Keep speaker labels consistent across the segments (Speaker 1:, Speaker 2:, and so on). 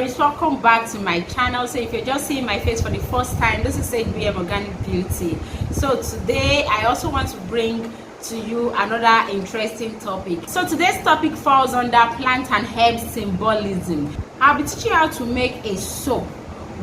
Speaker 1: guys, welcome back to my channel. So if you're just seeing my face for the first time, this is HBM Organic Beauty. So today I also want to bring to you another interesting topic. So today's topic falls under plant and herb symbolism. I'll be teaching you how to make a soap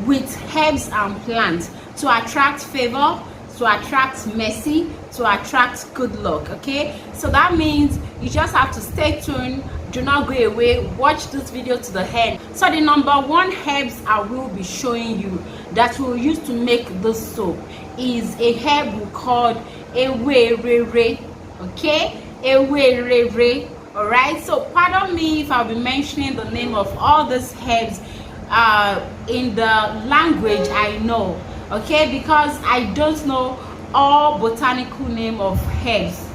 Speaker 1: with herbs and plants to attract favor, to attract mercy, to attract good luck. Okay, so that means you just have to stay tuned. Do not go away. Watch this video to the end. So the number one herbs I will be showing you that we'll use to make this soap is a herb we called Favour. Okay, Favour. All right, so pardon me if I'll be mentioning the name of all these herbs in the language I know, okay, because I don't know all botanical name of herbs.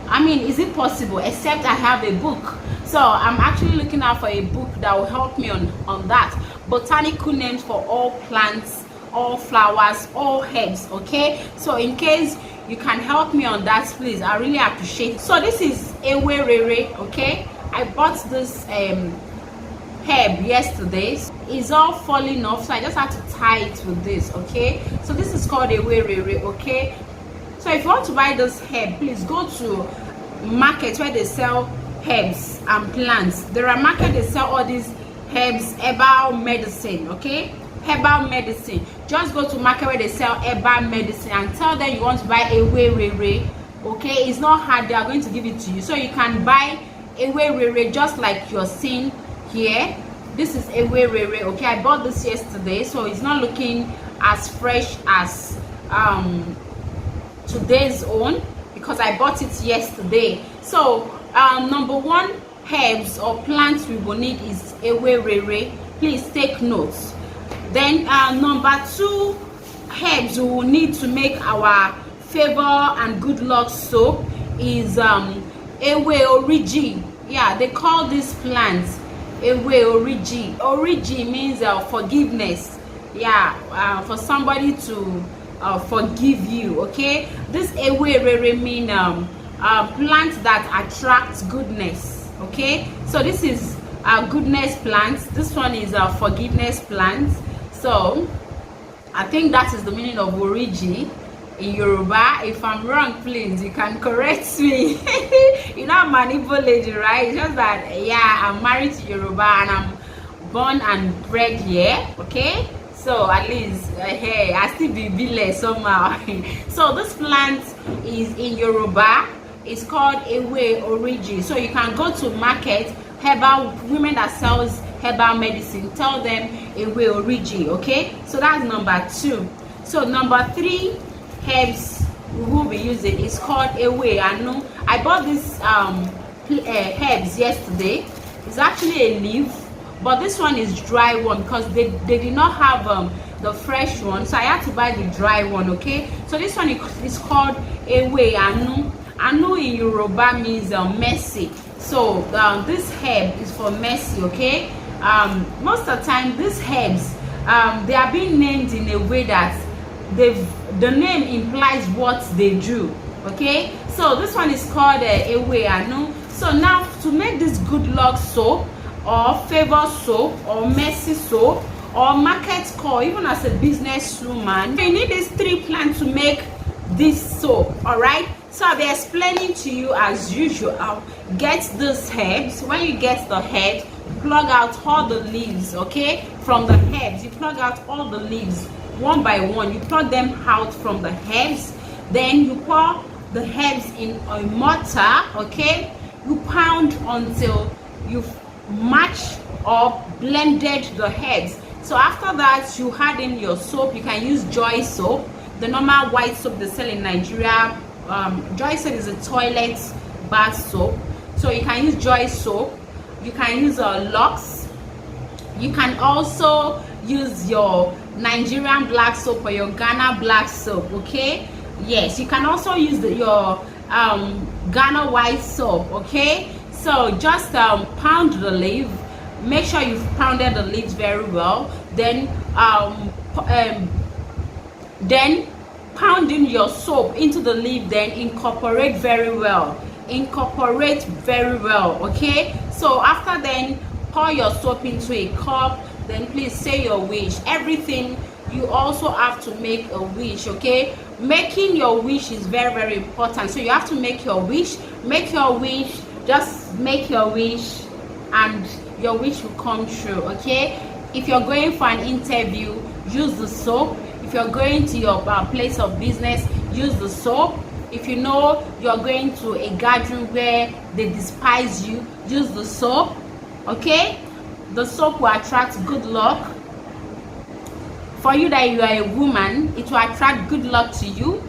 Speaker 1: I mean, is it possible? Except I have a book. So I'm actually looking out for a book that will help me on that. Botanical names for all plants, all flowers, all herbs. Okay, so in case you can help me on that, please, I really appreciate it. So this is Favour. Okay, I bought this herb yesterday. It's all falling off, so I just have to tie it with this. Okay, so this is called Favour. Okay, so if you want to buy this herb, please go to market where they sell herbs and plants. There are markets they sell all these herbs, herbal medicine. Okay, herbal medicine. Just go to market where they sell herbal medicine and tell them you want to buy Favour. Okay, it's not hard. They are going to give it to you, so you can buy Favour just like you're seeing here. This is Favour. Okay, I bought this yesterday, so it's not looking as fresh as today's own because I bought it yesterday. So number one herbs or plants we will need is Favour. Please take notes. Then number two herbs we will need to make our favor and good luck soap is Favour. Yeah, they call these plants Favour. Origi means forgiveness. Yeah, for somebody to forgive you. Okay, this Favour mean plant that attracts goodness. Okay, so this is goodness plants. This one is forgiveness plants. So I think that is the meaning of origi in Yoruba. If I'm wrong, please, you can correct me. You know, I'm an Igbo lady, right? It's just that, yeah, I'm married to Yoruba and I'm born and bred here. Okay, so at least hey, I still be village somehow. So this plant is in Yoruba. It's called Favour. So you can go to market, herbal women that sells herbal medicine, tell them Favour. Okay, so that's number two. So number three herbs we will be using is called Favour. I bought this herbs yesterday. It's actually a leaf, but this one is dry one because they did not have the fresh one, so I had to buy the dry one. Okay, so this one is called Favour. Anu in Yoruba means mercy. So this herb is for mercy. Okay, most of the time these herbs they are being named in a way that the name implies what they do. Okay, so this one is called Favour. So now to make this good luck soap or favor soap or mercy soap or market call, even as a business woman, you need these three plants to make this soap. All right, so I'll be explaining to you as usual. Get these herbs. When you get the head, plug out all the leaves. Okay, from the herbs you plug out all the leaves one by one. You plug them out from the herbs, then you pour the herbs in a mortar. Okay, you pound until you've matched or blended the herbs. So after that, you add in your soap. You can use Joy soap, the normal white soap they sell in Nigeria. Joy soap is a toilet bath soap, so you can use Joy soap. You can use Lux. You can also use your Nigerian black soap or your Ghana black soap. Okay, yes, you can also use your Ghana white soap. Okay, so just pound the leaf. Make sure you've pounded the leaves very well. Then pound in your soap into the leaf. Then incorporate very well. Okay, so after then pour your soap into a cup, then please say your wish. Everything, you also have to make a wish. Okay, making your wish is very, very important. So you have to make your wish. Just make your wish, and your wish will come true. Okay, if you're going for an interview, use the soap. If you're going to your place of business, use the soap. If you know you're going to a gathering where they despise you, use the soap. Okay, the soap will attract good luck. For you that you are a woman, it will attract good luck to you,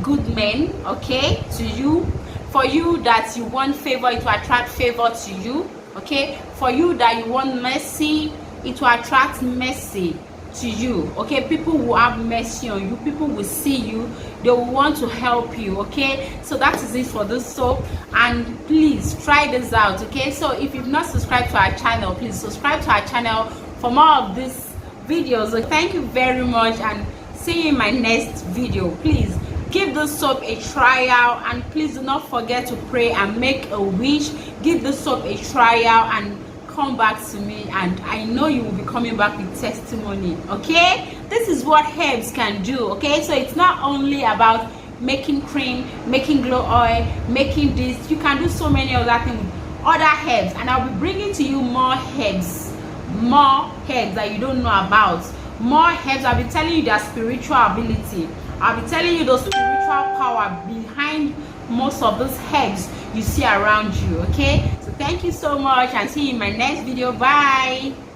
Speaker 1: good men, okay, to you. For you that you want favor, it will attract favor to you. Okay, for you that you want mercy, it will attract mercy to you. Okay, people will have mercy on you, people will see you, they will want to help you. Okay, so that is it for this soap, and please try this out. Okay, so if you've not subscribed to our channel, please subscribe to our channel for more of these videos. So thank you very much, and see you in my next video. Please give this soap a trial, and please do not forget to pray and make a wish. Give this soap a trial and come back to me, and I know you will be coming back with testimony. Okay, this is what herbs can do. Okay, so it's not only about making cream, making glow oil, making this. You can do so many other things with other herbs, and I'll be bringing to you more herbs that you don't know about. More herbs. I'll be telling you their spiritual ability. I'll be telling you the spiritual power behind most of those herbs you see around you. Okay, so thank you so much, and see you in my next video. Bye.